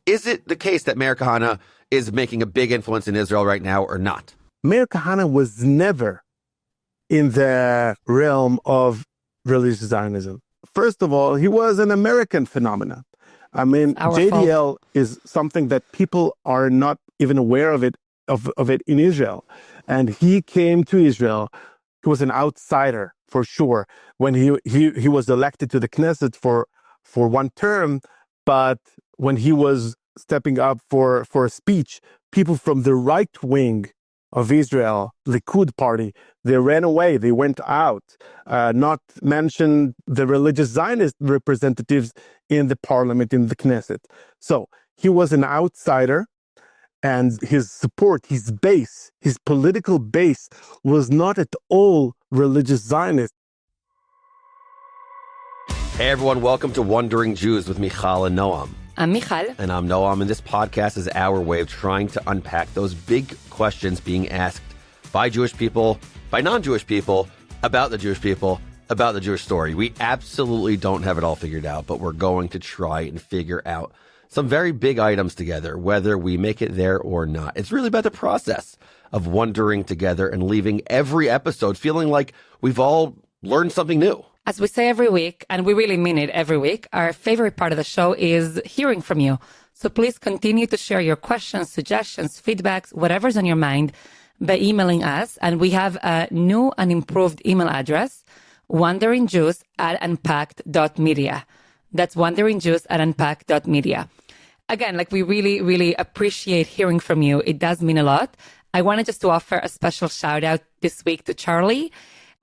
Is it the case that Meir Kahane is making a big influence in Israel right now or not? Meir Kahane was never in the realm of religious Zionism. First of all, he was an American phenomenon. I mean, JDL is something that people are not even aware of it in Israel. And he came to Israel. He was an outsider for sure when he was elected to the Knesset for one term. But when he was stepping up for a speech, people from the right wing of Israel, Likud party, they ran away, they went out, not mention the religious Zionist representatives in the parliament, in the Knesset. So he was an outsider, and his support, his base, his political base was not at all religious Zionist. Hey everyone, welcome to Wondering Jews with Mijal and Noam. I'm Mijal. And I'm Noam, and this podcast is our way of trying to unpack those big questions being asked by Jewish people, by non-Jewish people, about the Jewish people, about the Jewish story. We absolutely don't have it all figured out, but we're going to try and figure out some very big items together, whether we make it there or not. It's really about the process of wondering together and leaving every episode feeling like we've all learned something new. As we say every week, and we really mean it every week, our favorite part of the show is hearing from you. So please continue to share your questions, suggestions, feedbacks, whatever's on your mind by emailing us. And we have a new and improved email address, wanderingjews@unpacked.media. That's wanderingjews@unpacked.media. Again, we really, really appreciate hearing from you. It does mean a lot. I wanted just to offer a special shout out this week to Charlie,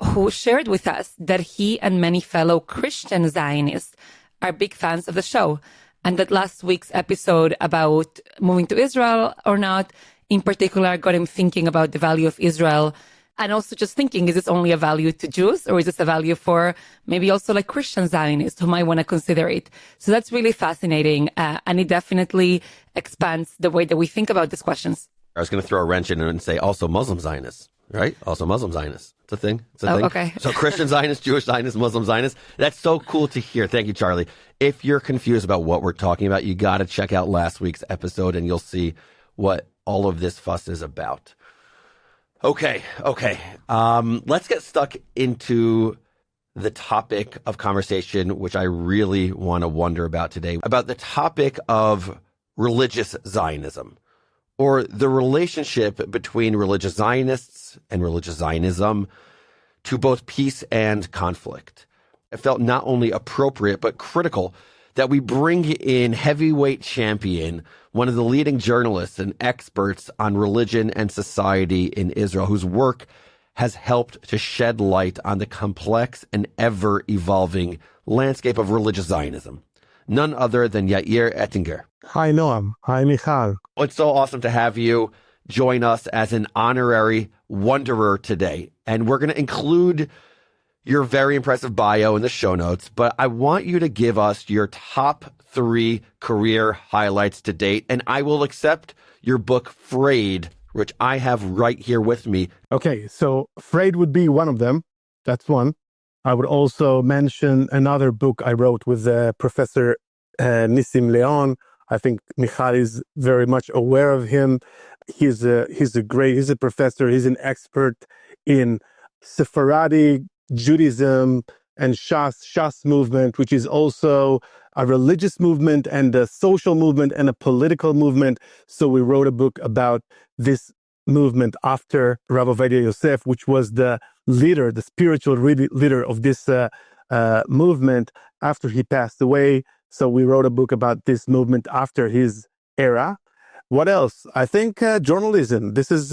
who shared with us that he and many fellow Christian Zionists are big fans of the show, and that last week's episode about moving to Israel or not, in particular, got him thinking about the value of Israel, and also just thinking, is this only a value to Jews, or is this a value for maybe also Christian Zionists who might want to consider it? So that's really fascinating, and it definitely expands the way that we think about these questions. I was going to throw a wrench in and say also Muslim Zionists, right? Also Muslim Zionists. It's a thing. Okay. So Christian Zionists, Jewish Zionists, Muslim Zionists. That's so cool to hear. Thank you, Charlie. If you're confused about what we're talking about, you got to check out last week's episode and you'll see what all of this fuss is about. Okay. Let's get stuck into the topic of conversation, which I really want to wonder about today, about the topic of religious Zionism, or the relationship between religious Zionists and religious Zionism to both peace and conflict. It felt not only appropriate, but critical that we bring in heavyweight champion, one of the leading journalists and experts on religion and society in Israel, whose work has helped to shed light on the complex and ever-evolving landscape of religious Zionism. None other than Yair Ettinger. Hi, Noam. Hi, Mijal. It's so awesome to have you join us as an honorary wanderer today. And we're going to include your very impressive bio in the show notes, but I want you to give us your top 3 career highlights to date, and I will accept your book, Frayed, which I have right here with me. Okay, so Frayed would be one of them. That's one. I would also mention another book I wrote with Professor Nissim Leon. I think Mijal is very much aware of him. He's a professor. He's an expert in Sephardic Judaism and Shas movement, which is also a religious movement and a social movement and a political movement. So we wrote a book about this movement after Rav Ovadia Yosef, which was the leader, the spiritual leader of this movement after he passed away. So we wrote a book about this movement after his era. What else? I think journalism. This is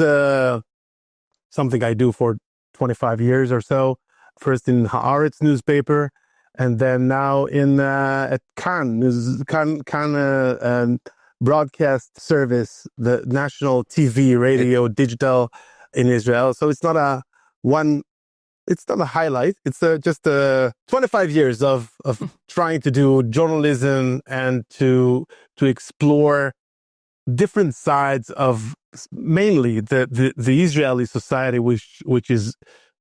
something I do for 25 years or so. First in Haaretz newspaper, and then now in at Kan broadcast service, the national TV, radio, digital in Israel. So it's not a highlight. It's just 25 years of trying to do journalism and to explore different sides of mainly the Israeli society, which is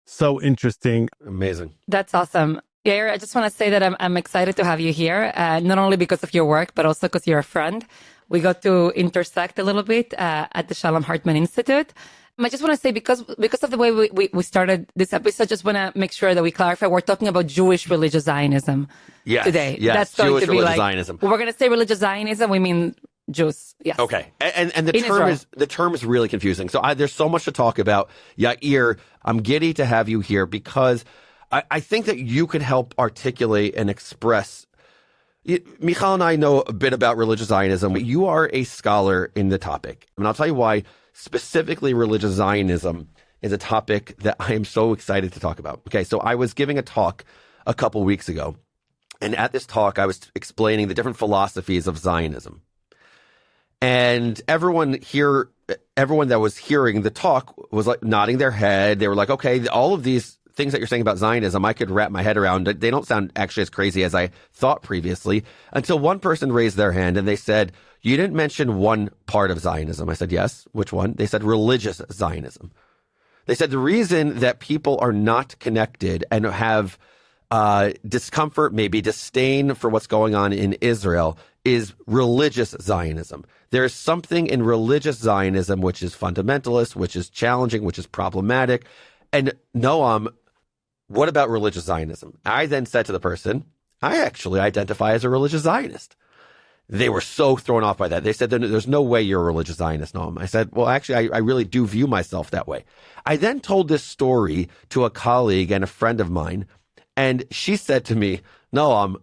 so interesting. Amazing. That's awesome. Yair, I just want to say that I'm excited to have you here, not only because of your work, but also because you're a friend. we got to intersect a little bit at the Shalom Hartman Institute. I just want to say, because of the way we started this episode, I just want to make sure that we clarify, we're talking about Jewish religious Zionism today. Yes, that's going Jewish to be religious like, Zionism. We're going to say religious Zionism, we mean Jews. Yes. Okay. And the term is really confusing. So there's so much to talk about. Yair, I'm giddy to have you here because I think that you could help articulate and express. Mijal and I know a bit about religious Zionism. You are a scholar in the topic. And I'll tell you why specifically religious Zionism is a topic that I am so excited to talk about. Okay, so I was giving a talk a couple weeks ago. And at this talk, I was explaining the different philosophies of Zionism. And everyone that was hearing the talk was like nodding their head. They were like, okay, all of these things that you're saying about Zionism, I could wrap my head around. They don't sound actually as crazy as I thought previously, until one person raised their hand and they said, you didn't mention one part of Zionism. I said, yes. Which one? They said religious Zionism. They said the reason that people are not connected and have discomfort, maybe disdain for what's going on in Israel is religious Zionism. There is something in religious Zionism which is fundamentalist, which is challenging, which is problematic. And Noam, what about religious Zionism? I then said to the person, I actually identify as a religious Zionist. They were so thrown off by that. They said, there's no way you're a religious Zionist, Noam. I said, well, actually, I really do view myself that way. I then told this story to a colleague and a friend of mine, and she said to me, Noam,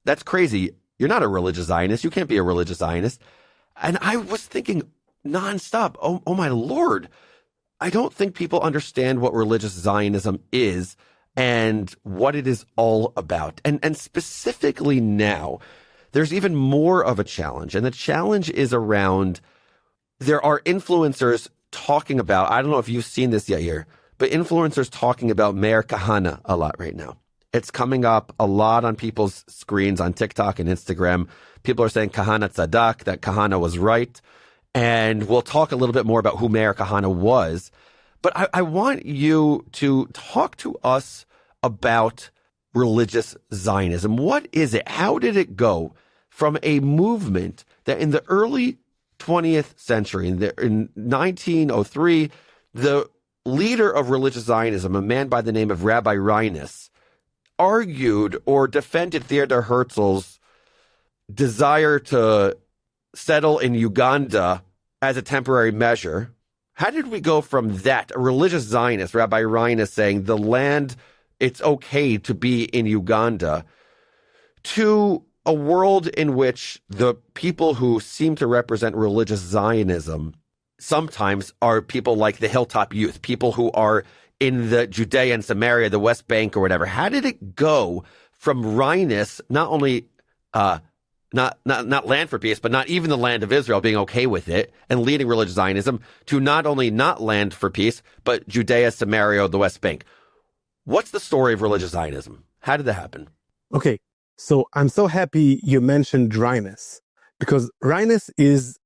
that's crazy. You're not a religious Zionist. You can't be a religious Zionist. And I was thinking nonstop, oh my Lord, I don't think people understand what religious Zionism is and what it is all about. And specifically now, there's even more of a challenge. And the challenge is around, there are influencers talking about, I don't know if you've seen this yet here, but influencers talking about Meir Kahane a lot right now. It's coming up a lot on people's screens on TikTok and Instagram. People are saying Kahane Tzadak, that Kahane was right. And we'll talk a little bit more about who Meir Kahane was. But I want you to talk to us about religious Zionism. What is it? How did it go from a movement that in the early 20th century, in 1903, the leader of religious Zionism, a man by the name of Rabbi Reines, argued or defended Theodor Herzl's desire to settle in Uganda as a temporary measure. How did we go from that, a religious Zionist, Rabbi Reines saying the land, it's okay to be in Uganda, to a world in which the people who seem to represent religious Zionism sometimes are people like the Hilltop Youth, people who are in the Judea and Samaria, the West Bank or whatever? How did it go from Reines, not only not land for peace, but not even the land of Israel being okay with it and leading religious Zionism, to not only not land for peace, but Judea, Samaria, the West Bank? What's the story of religious Zionism? How did that happen? Okay, so I'm so happy you mentioned Reines, because Reines is,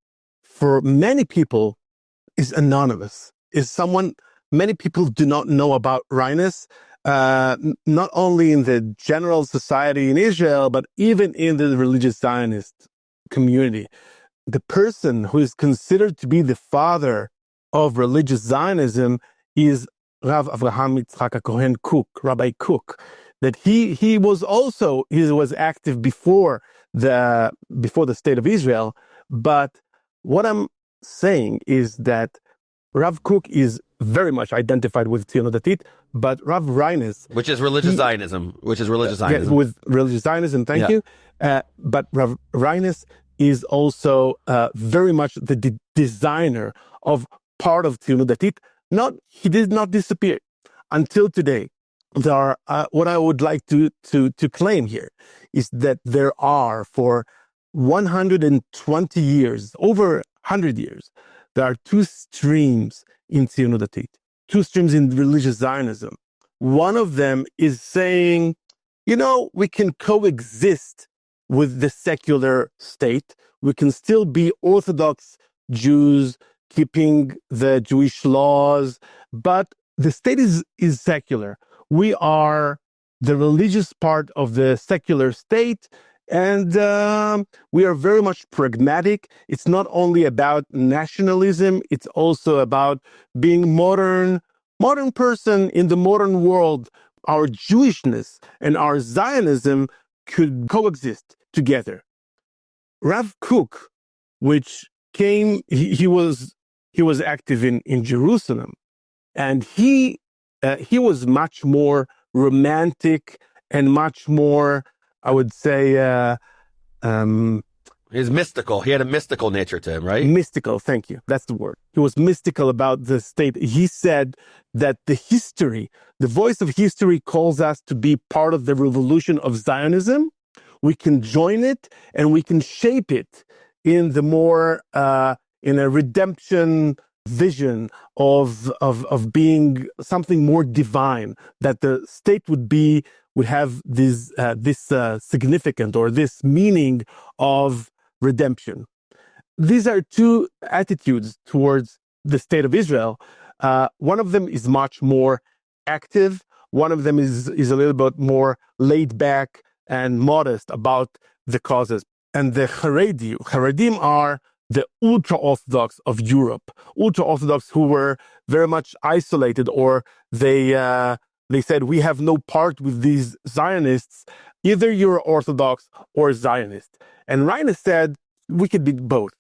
for many people, is anonymous, is someone many people do not know about. Reines, not only in the general society in Israel, but even in the religious Zionist community. The person who is considered to be the father of religious Zionism is Rav Avraham Yitzchak Kohen Kook, Rabbi Kook. That he was active before the state of Israel. But what I'm saying is that Rav Kook is very much identified with Tzionut Datit, but Rav Reines, which is religious Zionism, with religious Zionism. Thank you. But Rav Reines is also very much the designer of part of Tzionut Datit. He did not disappear until today. There are what I would like to claim here is that there are, for 120 years, over 100 years, there are two streams in Tzionut Datit, two streams in religious Zionism. One of them is saying, we can coexist with the secular state. We can still be Orthodox Jews, keeping the Jewish laws, but the state is secular. We are the religious part of the secular state, And we are very much pragmatic. It's not only about nationalism, it's also about being modern person in the modern world. Our Jewishness and our Zionism could coexist together. Rav Kook, which came, he was active in Jerusalem, and he was much more romantic and much more, I would say, He's mystical. He had a mystical nature to him, right? mystical. Thank you. That's the word. He was mystical about the state. He said that the voice of history calls us to be part of the revolution of Zionism. We can join it and we can shape it in the more, in a redemption vision of being something more divine, that the state would have this significant or this meaning of redemption. These are two attitudes towards the state of Israel. One of them is much more active. One of them is a little bit more laid back and modest about the causes. And the Haredim are the ultra-Orthodox of Europe, ultra-Orthodox who were very much isolated, or they said, we have no part with these Zionists. Either you're Orthodox or Zionist. And Reines said, we could be both.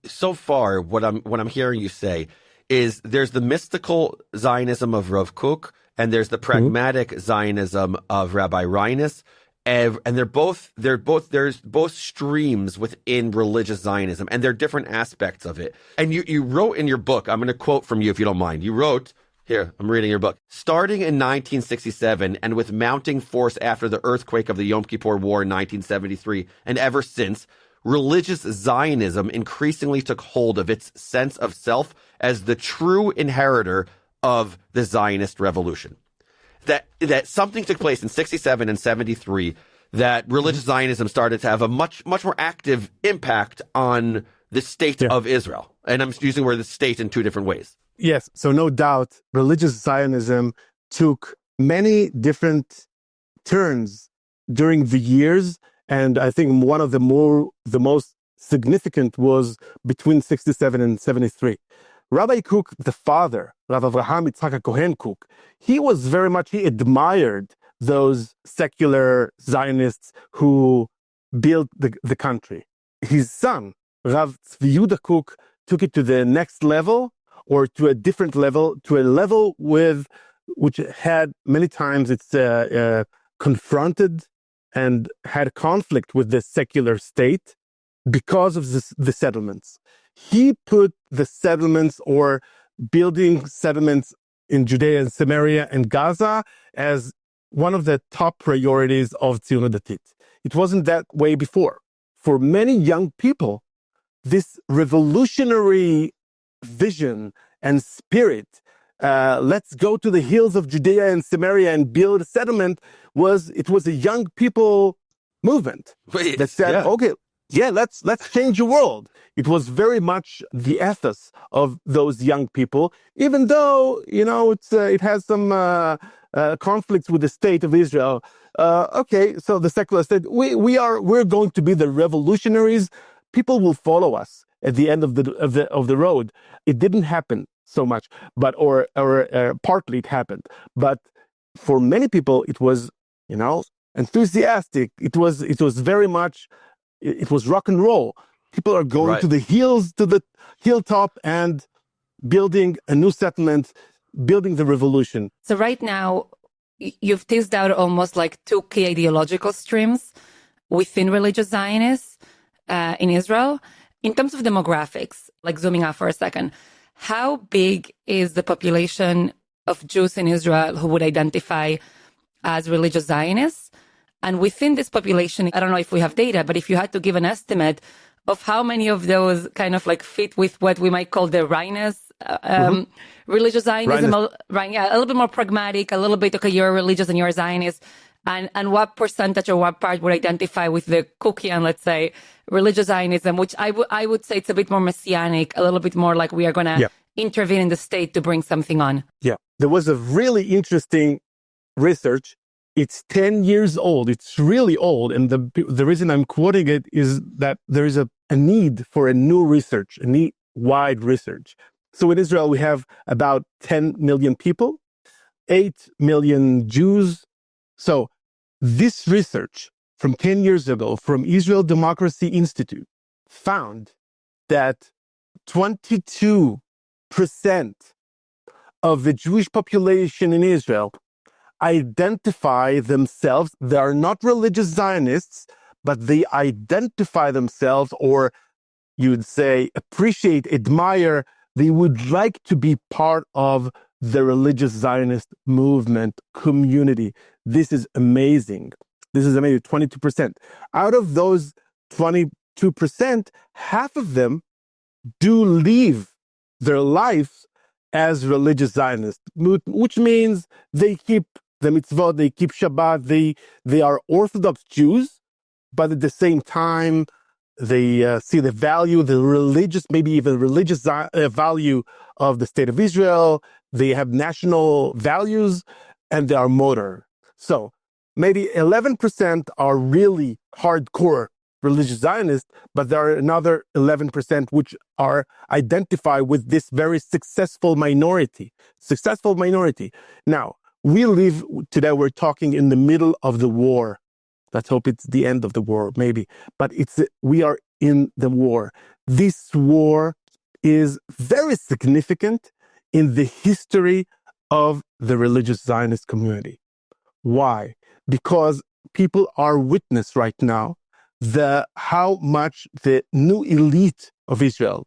So far, what I'm hearing you say is there's the mystical Zionism of Rav Kook, and there's the pragmatic Zionism of Rabbi Reines. And there's both streams within religious Zionism, and there are different aspects of it. And you wrote in your book, I'm going to quote from you if you don't mind. You wrote, here, I'm reading your book. Starting in 1967 and with mounting force after the earthquake of the Yom Kippur War in 1973, and ever since, religious Zionism increasingly took hold of its sense of self as the true inheritor of the Zionist revolution. That something took place in 67 and 73, that religious Zionism started to have a much more active impact on the state of Israel. And I'm using the word the state in two different ways. Yes, so no doubt, religious Zionism took many different turns during the years, and I think one of the most significant was between 67 and 73. Rabbi Kook, the father, Rav Avraham Yitzhak Kohen Kook, he admired those secular Zionists who built the country. His son, Rav Tzvi Yehuda Kook, took it to the next level, or to a different level, to a level which had many times it's confronted and had conflict with the secular state because of the settlements. He put the settlements, or building settlements in Judea and Samaria and Gaza, as one of the top priorities of Tzionut Datit. It wasn't that way before. For many young people, this revolutionary vision and spirit, let's go to the hills of Judea and Samaria and build a settlement, was a young people movement that said, okay, let's change the world. It was very much the ethos of those young people, even though, it has some conflicts with the state of Israel. Okay, so the secular state, we're going to be the revolutionaries. People will follow us at the end of the road. It didn't happen so much, but or partly it happened. But for many people, it was enthusiastic. It was very much. It was rock and roll. People are going to the hilltop, and building a new settlement, building the revolution. So right now, you've teased out almost like two key ideological streams within religious Zionists in Israel. In terms of demographics, like zooming out for a second, how big is the population of Jews in Israel who would identify as religious Zionists? And within this population, I don't know if we have data, but if you had to give an estimate of how many of those kind of like fit with what we might call the Reines religious Zionism, a little bit more pragmatic, a little bit, okay, you're religious and you're a Zionist, and what percentage or what part would identify with the Cookian, let's say, religious Zionism, which I would say it's a bit more messianic, a little bit more like we are going to intervene in the state to bring something on. Yeah, there was a really interesting research It's 10 years old. It's really old. And the reason I'm quoting it is that there is a need for a new research, a wide research. So in Israel, we have about 10 million people, 8 million Jews. So this research from 10 years ago from Israel Democracy Institute found that 22% of the Jewish population in Israel identify themselves. They are not religious Zionists, but they identify themselves, or you would say appreciate, admire. They would like to be part of the religious Zionist movement community. This is amazing. This is amazing, 22%. Out of those 22%, half of them do live their lives as religious Zionists, which means they keep the mitzvot, they keep Shabbat, they are Orthodox Jews, but at the same time, they see the value, the religious, maybe even religious value of the state of Israel. They have national values, and they are motor. So maybe 11% are really hardcore religious Zionists, but there are another 11% which are identify with this very successful minority. Now, we live today, we're talking in the middle of the war. Let's hope it's the end of the war, maybe. But we are in the war. This war is very significant in the history of the religious Zionist community. Why? Because people are witness right now how much the new elite of Israel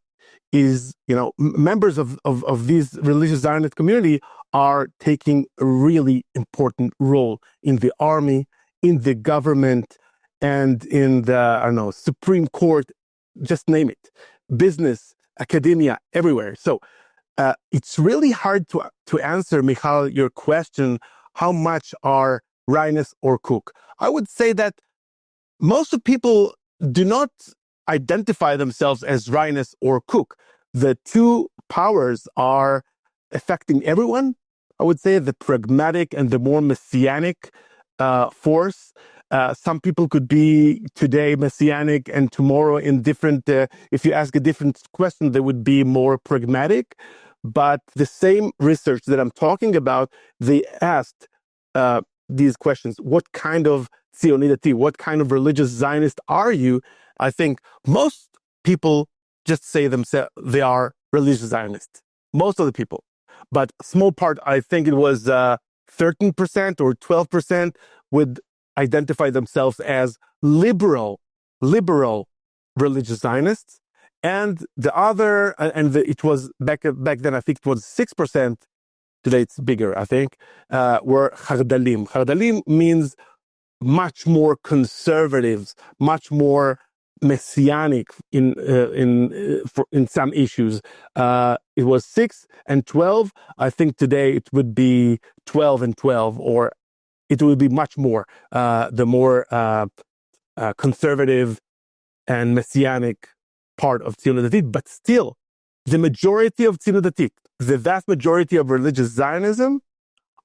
is, members of these religious Zionist community are taking a really important role in the army, in the government, and in the, Supreme Court, just name it, business, academia, everywhere. So it's really hard to answer, Mijal, your question, how much are Reines or Kook? I would say that most of people do not identify themselves as Reines or Kook. The two powers are affecting everyone. I would say the pragmatic and the more messianic force. Some people could be today messianic and tomorrow in different, if you ask a different question, they would be more pragmatic. But the same research that I'm talking about, they asked these questions. What kind of Zionidati, what kind of religious Zionist are you? I think most people just say themselves they are religious Zionists. Most of the people. But a small part, I think it was 13% or 12% would identify themselves as liberal religious Zionists. And the other, it was back then, I think it was 6%. Today it's bigger, I think, were Hardalim. Hardalim means much more conservatives, much more messianic in some issues. It was 6 and 12. I think today it would be 12 and 12, or it will be much more the more conservative and messianic part of Tzionut Datit. But still, the majority of Tzionut Datit, the vast majority of religious Zionism,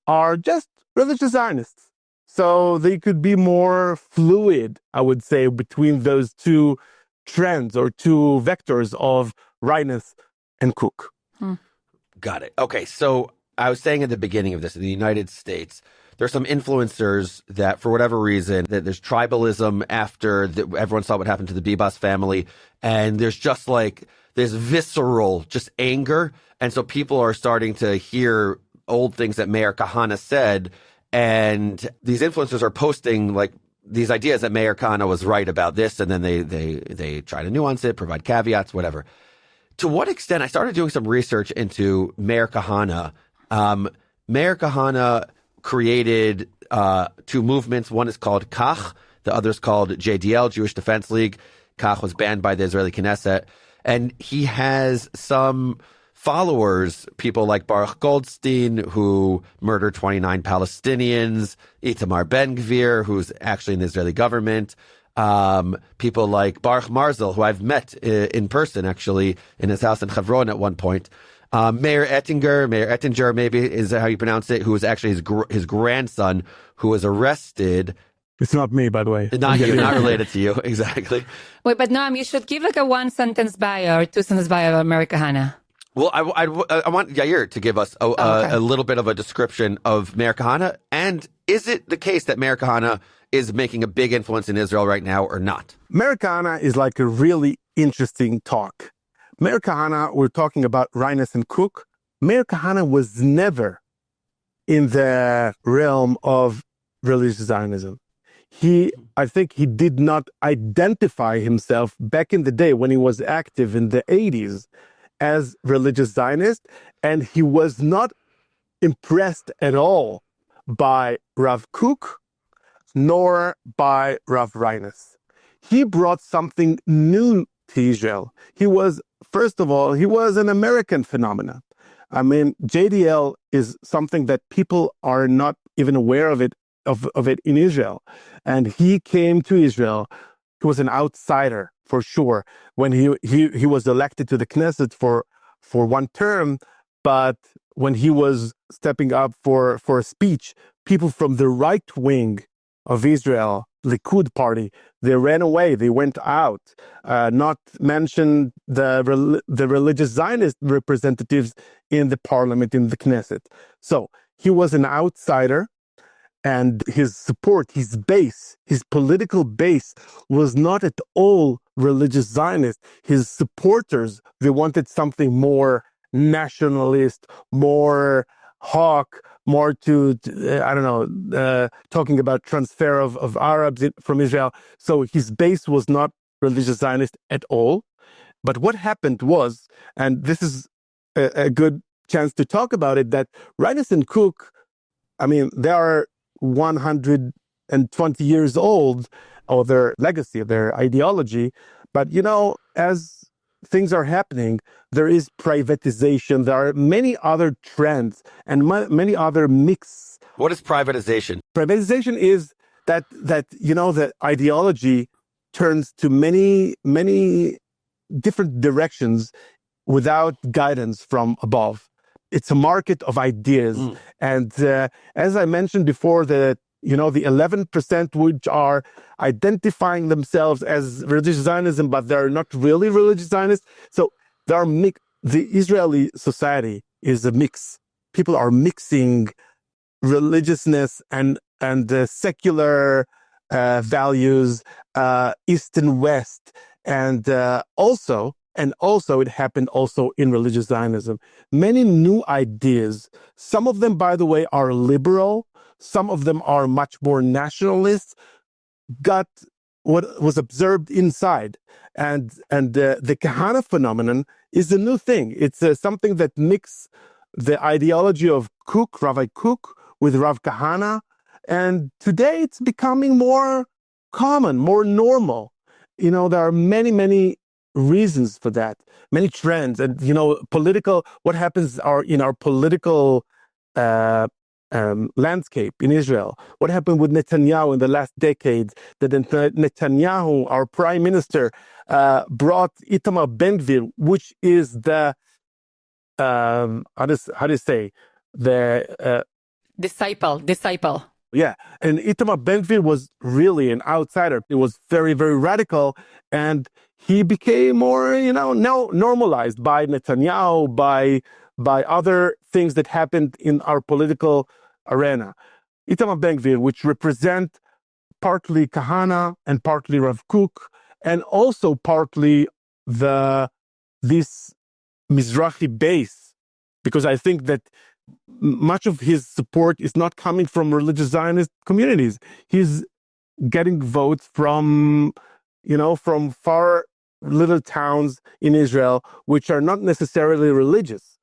are just religious Zionists. So they could be more fluid, I would say, between those two trends or two vectors of Reines and Kook. Got it. Okay, so I was saying at the beginning of this, in the United States, there's some influencers that, for whatever reason, that there's tribalism after everyone saw what happened to the Bibas family, and there's just like this visceral just anger, and so people are starting to hear old things that Meir Kahane said, and these influencers are posting like these ideas that Meir Kahane was right about this, and then they try to nuance it, provide caveats, whatever. To what extent, I started doing some research into Meir Kahane. Meir Kahane created two movements. One is called Kach, the other is called JDL, Jewish Defense League. Kach was banned by the Israeli Knesset. And he has some followers, people like Baruch Goldstein, who murdered 29 Palestinians, Itamar Ben-Gvir, who's actually in the Israeli government, people like Baruch Marzel, who I've met in person, actually, in his house in Hebron at one point. Meir Ettinger, maybe is how you pronounce it, who was actually his grandson, who was arrested. It's not me, by the way. Not you, not related to you, exactly. Wait, but Noam, you should give like a 1-sentence bio or 2-sentence bio of Meir Kahane. Well, I want Yair to give us a little bit of a description of Meir Kahane, and is it the case that Meir Kahane is making a big influence in Israel right now or not? Meir Kahane is like a really interesting talk. Meir Kahane, we're talking about Reines and Kook. Meir Kahane was never in the realm of religious Zionism. I think he did not identify himself back in the day when he was active in the 80s as religious Zionist, and he was not impressed at all by Rav Kook nor by Rav Reines. He brought something new to Israel. First of all, he was an American phenomenon. I mean, JDL is something that people are not even aware of it in Israel. And he came to Israel. He was an outsider for sure when he was elected to the Knesset for one term. But when he was stepping up for a speech, people from the right wing of Israel, Likud party, they ran away. They went out. Not mention the religious Zionist representatives in the parliament, in the Knesset. So he was an outsider. And his support, his base, his political base was not at all religious Zionist. His supporters, they wanted something more nationalist, more hawk, more talking about transfer of Arabs from Israel. So his base was not religious Zionist at all. But what happened was, and this is a good chance to talk about it, that Reines and Kook, I mean, they are 120 years old, or their legacy, their ideology. But, as things are happening, there is privatization. There are many other trends and many other mix. What is privatization? Privatization is that the ideology turns to many, many different directions without guidance from above. It's a market of ideas. And as I mentioned before, the 11% which are identifying themselves as religious Zionism, but they're not really religious Zionists. So there are the Israeli society is a mix. People are mixing religiousness and secular values, East and West, and also it happened also in religious Zionism. Many new ideas. Some of them, by the way, are liberal. Some of them are much more nationalist. Got what was observed inside, and the Kahane phenomenon is a new thing. It's something that mixes the ideology of Kook, Rabbi Kook, with Rav Kahane, and today it's becoming more common, more normal. There are many reasons for that, many trends, and what happens in our political landscape in Israel. What happened with Netanyahu in the last decades? That Netanyahu, our prime minister, brought Itamar Ben-Gvir, which is the how do you say, the disciple. Yeah, and Itamar Ben-Gvir was really an outsider. It was very, very radical, and he became more, now normalized by Netanyahu, by other things that happened in our political arena. Itamar Ben-Gvir, which represent partly Kahane and partly Rav Kook, and also partly this Mizrahi base, because I think that much of his support is not coming from religious Zionist communities. He's getting votes from far little towns in Israel, which are not necessarily religious.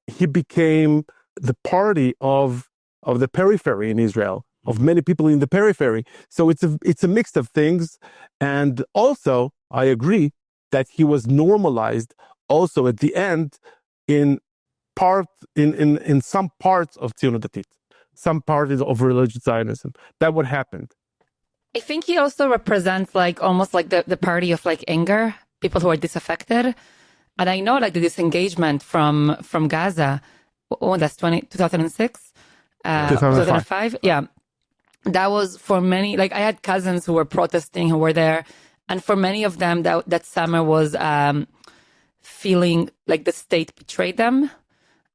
He became the party of the periphery in Israel, of many people in the periphery. So it's a mix of things. And also, I agree that he was normalized also at the end in some parts of Tzionut Datit, some parts of religious Zionism. That what happened. I think he also represents almost like the party of anger, people who are disaffected. And I know like the disengagement from Gaza, that's 2006, 2005. Yeah. That was for many, like I had cousins who were protesting, who were there. And for many of them, that summer was feeling like the state betrayed them.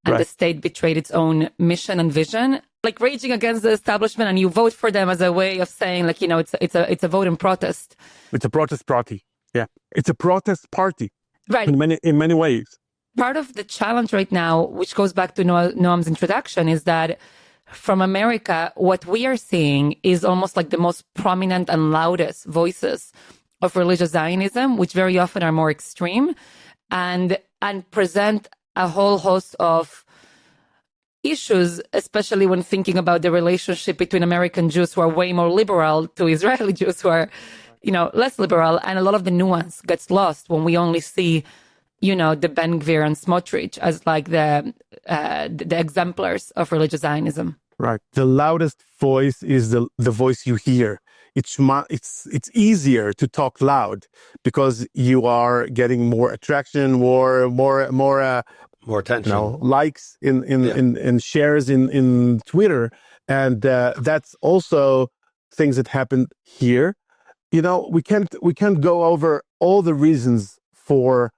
And the state betrayed its own mission and vision, like raging against the establishment. And you vote for them as a way of saying, like, you know, it's a vote in protest. It's a protest party. Yeah. It's a protest party. Right. In many ways. Part of the challenge right now, which goes back to Noam's introduction, is that from America, what we are seeing is almost like the most prominent and loudest voices of religious Zionism, which very often are more extreme and present a whole host of issues, especially when thinking about the relationship between American Jews who are way more liberal to Israeli Jews who are, you know, less liberal. And a lot of the nuance gets lost when we only see, you know, the Ben Gvir and Smotrich as like the exemplars of religious Zionism. Right. The loudest voice is the voice you hear. It's easier to talk loud because you are getting more attraction, more attention, likes in shares in Twitter, and that's also things that happened here. You know, we can't go over all the reasons for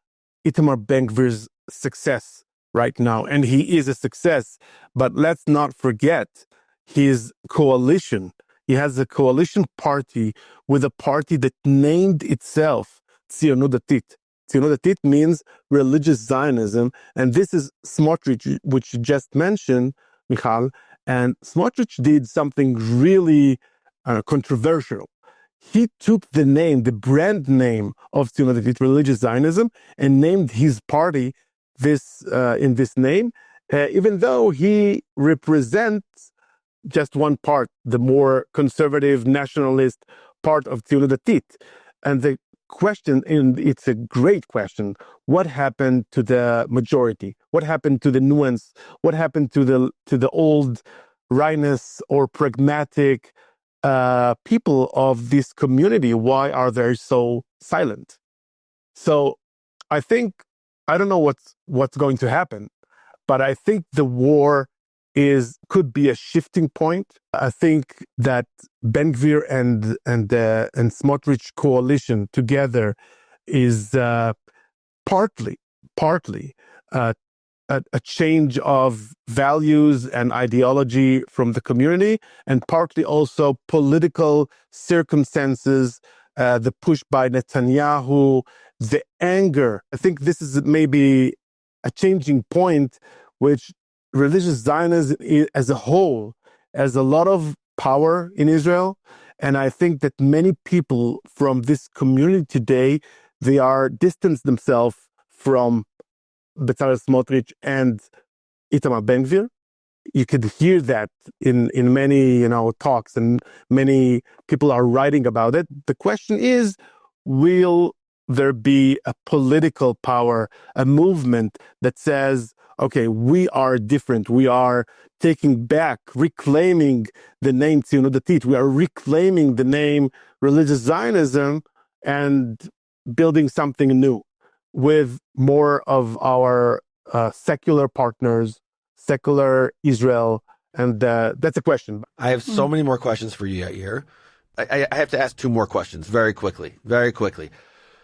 Itamar Ben Gvir's success right now, and he is a success. But let's not forget his coalition. He has a coalition party with a party that named itself Tzionut Datit. Tzionut Datit means religious Zionism, and this is Smotrich, which you just mentioned, Mijal. And Smotrich did something really controversial. He took the name, the brand name of Tzionut Datit, religious Zionism, and named his party in this name, even though he represents just one part, the more conservative nationalist part of Tzionut Datit. And the question, and it's a great question, what happened to the majority? What happened to the nuance? What happened to the old Reines or pragmatic people of this community? Why are they so silent? So I don't know what's going to happen, but I think the war could be a shifting point. I think that Ben Gvir and Smotrich coalition together is partly a change of values and ideology from the community, and partly also political circumstances, the push by Netanyahu, the anger. I think this is maybe a changing point, which religious Zionism as a whole has a lot of power in Israel. And I think that many people from this community today, they are distanced themselves from Bezalel Smotrich and Itamar Ben Gvir. You could hear that in many talks, and many people are writing about it. The question is, will there be a political power, a movement that says, okay, we are different. We are taking back, reclaiming the name Tzionut Datit. We are reclaiming the name religious Zionism and building something new with more of our secular partners, secular Israel. And that's a question. I have so many more questions for you, Yair. I have to ask two more questions very quickly.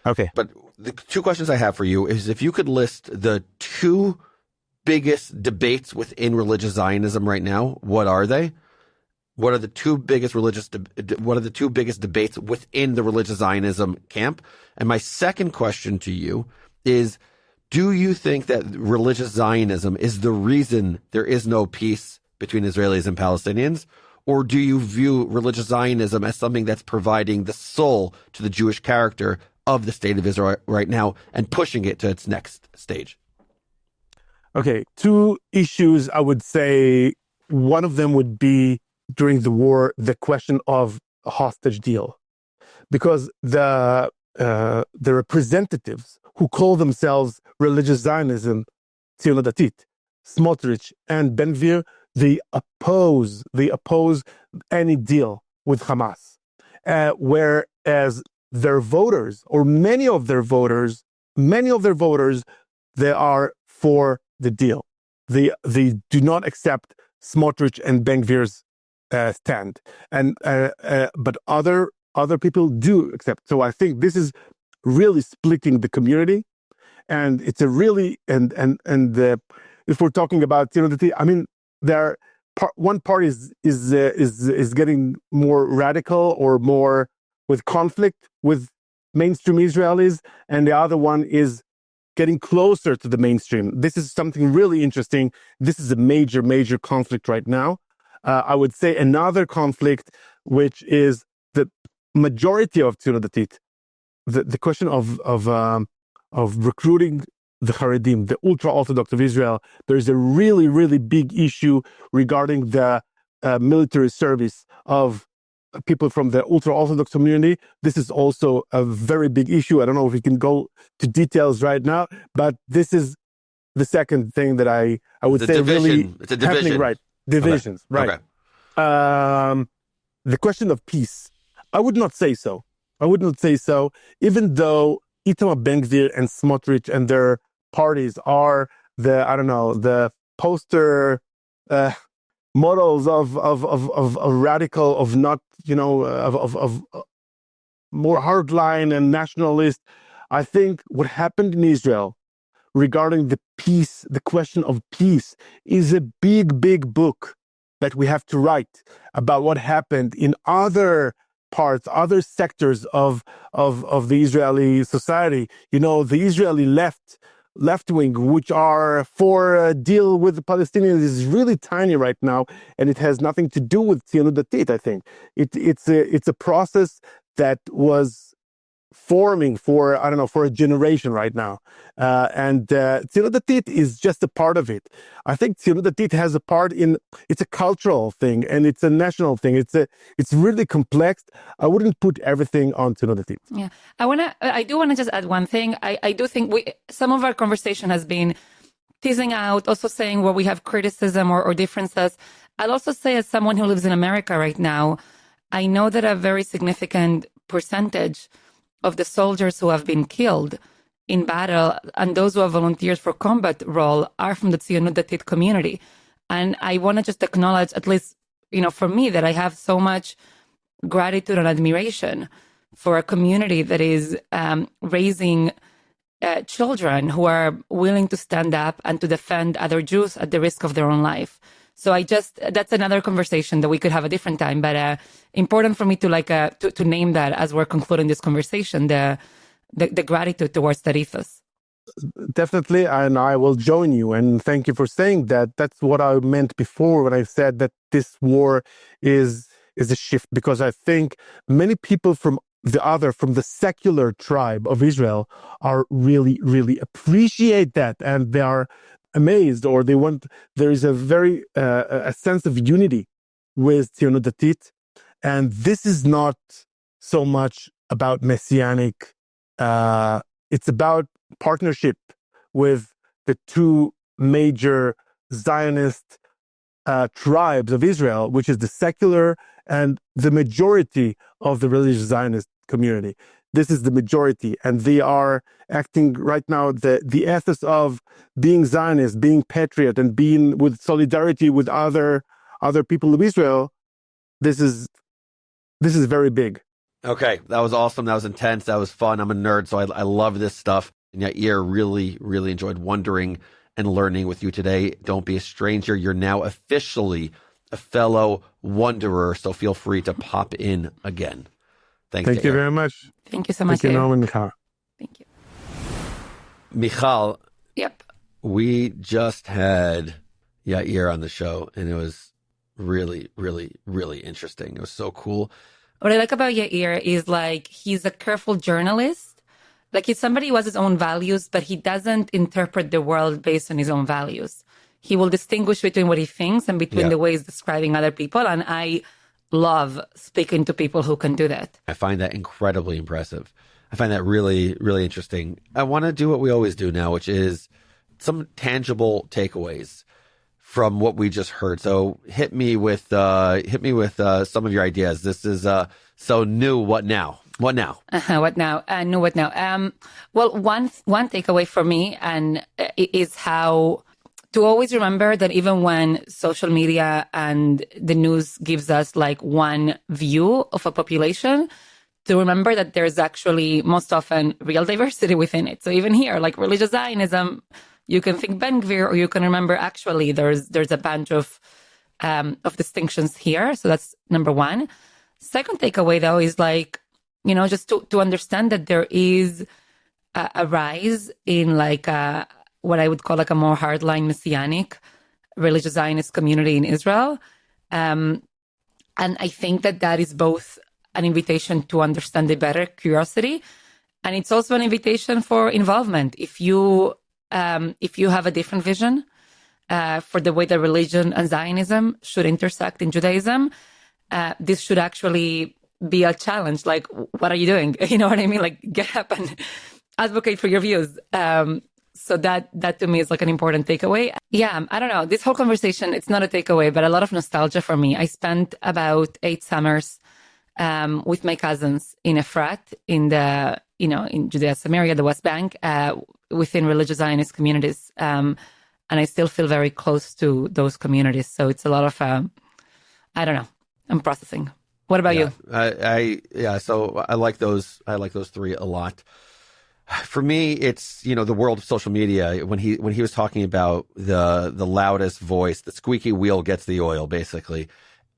Okay. But the two questions I have for you is if you could list the two biggest debates within religious Zionism right now, what are they? What are the two biggest debates within the religious Zionism camp? And my second question to you is, do you think that religious Zionism is the reason there is no peace between Israelis and Palestinians? Or do you view religious Zionism as something that's providing the soul to the Jewish character of the state of Israel right now and pushing it to its next stage? Okay, two issues. I would say one of them would be during the war, the question of a hostage deal, because the representatives who call themselves religious Zionism, Tzionut Datit, Smotrich, and Ben Gvir, they oppose any deal with Hamas, whereas their voters, or many of their voters, they are for the deal. They do not accept Smotrich and Ben-Gvir's stand, and but other people do accept. So I think this is really splitting the community, and it's a really and if we're talking about Tzionut, I mean, one party is getting more radical or more with conflict with mainstream Israelis, and the other one is getting closer to the mainstream. This is something really interesting. This is a major conflict right now. I would say another conflict, which is the majority of Tzionut Datit, the question of recruiting the Haredim, the ultra-Orthodox of Israel. There is a really big issue regarding the military service of people from the ultra-Orthodox community. This is also a very big issue. I don't know if we can go to details right now, but this is the second thing that I would say really it's a division. Happening, right? Divisions, okay. right. Okay. The question of peace, I would not say so. Even though Itamar Ben-Gvir and Smotrich and their parties are the poster models of radical, of not, of more hardline and nationalist. I think what happened in Israel regarding the peace, the question of peace, is a big book that we have to write about what happened in other parts, other sectors of the Israeli society. The Israeli left wing, which are for a deal with the Palestinians, is really tiny right now, and it has nothing to do with Tzionut Datit. I think it's a process that was forming for a generation right now, and Tzionut Datit is just a part of it. I think Tzionut Datit has a part in. It's a cultural thing and it's a national thing. It's really complex. I wouldn't put everything on Tzionut Datit. Yeah, I do want to just add one thing. I do think some of our conversation has been teasing out, also saying where we have criticism or differences. I'll also say, as someone who lives in America right now, I know that a very significant percentage of the soldiers who have been killed in battle and those who have volunteered for combat role are from the Tzionut Datit community. And I want to just acknowledge, at least, for me, that I have so much gratitude and admiration for a community that is raising children who are willing to stand up and to defend other Jews at the risk of their own life. So that's another conversation that we could have a different time, but important for me to name that as we're concluding this conversation, the gratitude towards that ethos. Definitely, and I will join you, and thank you for saying that. That's what I meant before when I said that this war is a shift, because I think many people from the secular tribe of Israel are really appreciate that, and they are amazed, or there is a very a sense of unity with Tzionut Datit, and this is not so much about messianic. It's about partnership with the two major Zionist tribes of Israel, which is the secular and the majority of the religious Zionist community. This is the majority, and they are acting right now the ethos of being Zionist, being patriot, and being with solidarity with other people of Israel. This is very big. Okay, that was awesome. That was intense. That was fun. I'm a nerd, so I love this stuff. And Yair, really enjoyed wondering and learning with you today. Don't be a stranger. You're now officially a fellow wanderer, so feel free to pop in again. Thank you very much. Thank you so much. Thank you, Noam and Mijal. Thank you. Mijal. Yep. We just had Yair on the show, and it was really interesting. It was so cool. What I like about Yair is he's a careful journalist. He's somebody who has his own values, but he doesn't interpret the world based on his own values. He will distinguish between what he thinks and between the ways describing other people. And I love speaking to people who can do that. I find that incredibly impressive. I find that really some I want to do what we always do now, which is some tangible takeaways from what we just heard. So hit me with some of your ideas. This is so new. What now? What now? What now? No, what now? Well, one takeaway for me is how to always remember that even when social media and the news gives us like one view of a population, to remember that there's actually most often real diversity within it. So even here, like religious Zionism, you can think Ben Gvir, or you can remember actually there's a bunch of distinctions here. So that's number one. Second takeaway though is like, just to understand that there is a rise in like what I would call like a more hardline messianic religious Zionist community in Israel. And I think that is both an invitation to understand it better, curiosity, and it's also an invitation for involvement. If you have a different vision for the way that religion and Zionism should intersect in Judaism, this should actually be a challenge. Like, what are you doing? You know what I mean? Like, get up and advocate for your views. So that to me is like an important takeaway. Yeah, I don't know. This whole conversation, it's not a takeaway, but a lot of nostalgia for me. I spent about 8 summers with my cousins in Efrat, in Judea, Samaria, the West Bank, within religious Zionist communities. And I still feel very close to those communities. So it's a lot of, I don't know, I'm processing. What about you? So I like those 3 a lot. For me, it's, the world of social media. When he was talking about the loudest voice, the squeaky wheel gets the oil, basically.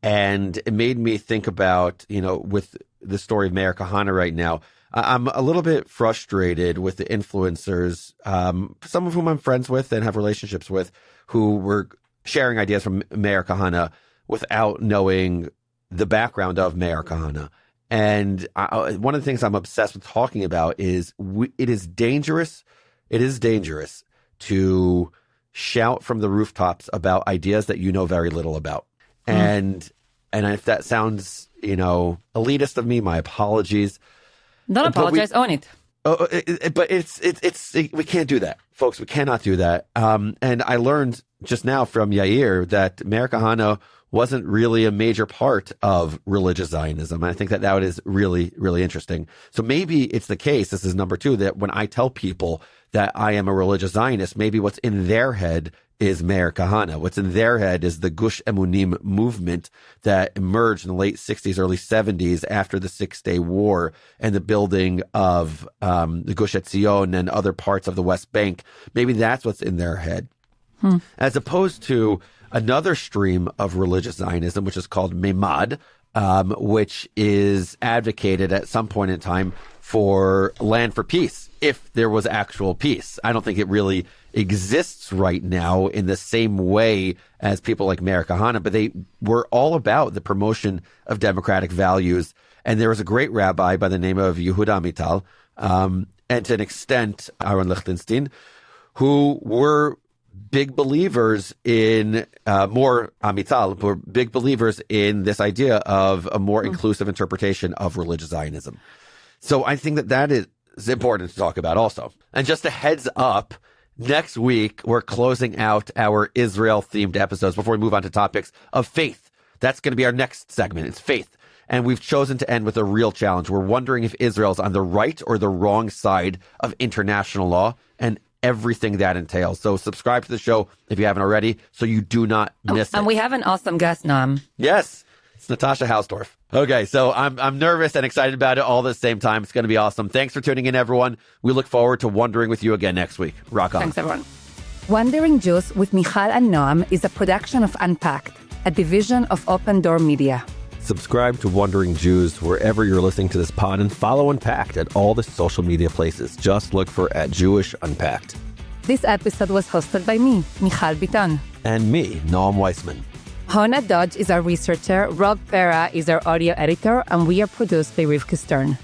And it made me think about, with the story of Meir Kahane right now, I'm a little bit frustrated with the influencers, some of whom I'm friends with and have relationships with, who were sharing ideas from Meir Kahane without knowing the background of Meir Kahane. And one of the things I'm obsessed with talking about is it is dangerous to shout from the rooftops about ideas that you know very little about. And if that sounds, elitist of me, my apologies. Don't apologize, own it. But it's we can't do that, folks. We cannot do that. And I learned just now from Yair that Meir Kahane wasn't really a major part of religious Zionism. And I think that is really, really interesting. So maybe it's the case, this is number 2, that when I tell people that I am a religious Zionist, maybe what's in their head is Meir Kahane. What's in their head is the Gush Emunim movement that emerged in the late 60s, early 70s after the 6-Day War and the building of the Gush Etzion and other parts of the West Bank. Maybe that's what's in their head. As opposed to another stream of religious Zionism, which is called Memad, which is advocated at some point in time for land for peace, if there was actual peace. I don't think it really exists right now in the same way as people like Meir Kahane, but they were all about the promotion of democratic values. And there was a great rabbi by the name of Yehuda Amital, and to an extent, Aaron Lichtenstein, who were big believers in more Amital, were big believers in this idea of a more inclusive interpretation of religious Zionism. So I think that is important to talk about also. And just a heads up, next week we're closing out our Israel-themed episodes before we move on to topics of faith. That's going to be our next segment. It's faith. And we've chosen to end with a real challenge. We're wondering if Israel's on the right or the wrong side of international law and everything that entails. So subscribe to the show if you haven't already, so you do not miss it. And we have an awesome guest, Noam. Yes, it's Natasha Hausdorff. Okay, so I'm nervous and excited about it all at the same time. It's going to be awesome. Thanks for tuning in, everyone. We look forward to wondering with you again next week. Rock on. Thanks, everyone. Wandering Jews with Mijal and Noam is a production of Unpacked, a division of Open Door Media. Subscribe to Wandering Jews wherever you're listening to this pod and follow Unpacked at all the social media places. Just look for @JewishUnpacked. This episode was hosted by me, Michal Biton. And me, Noam Weissman. Hona Dodge is our researcher, Rob Pera is our audio editor, and we are produced by Rivka Stern.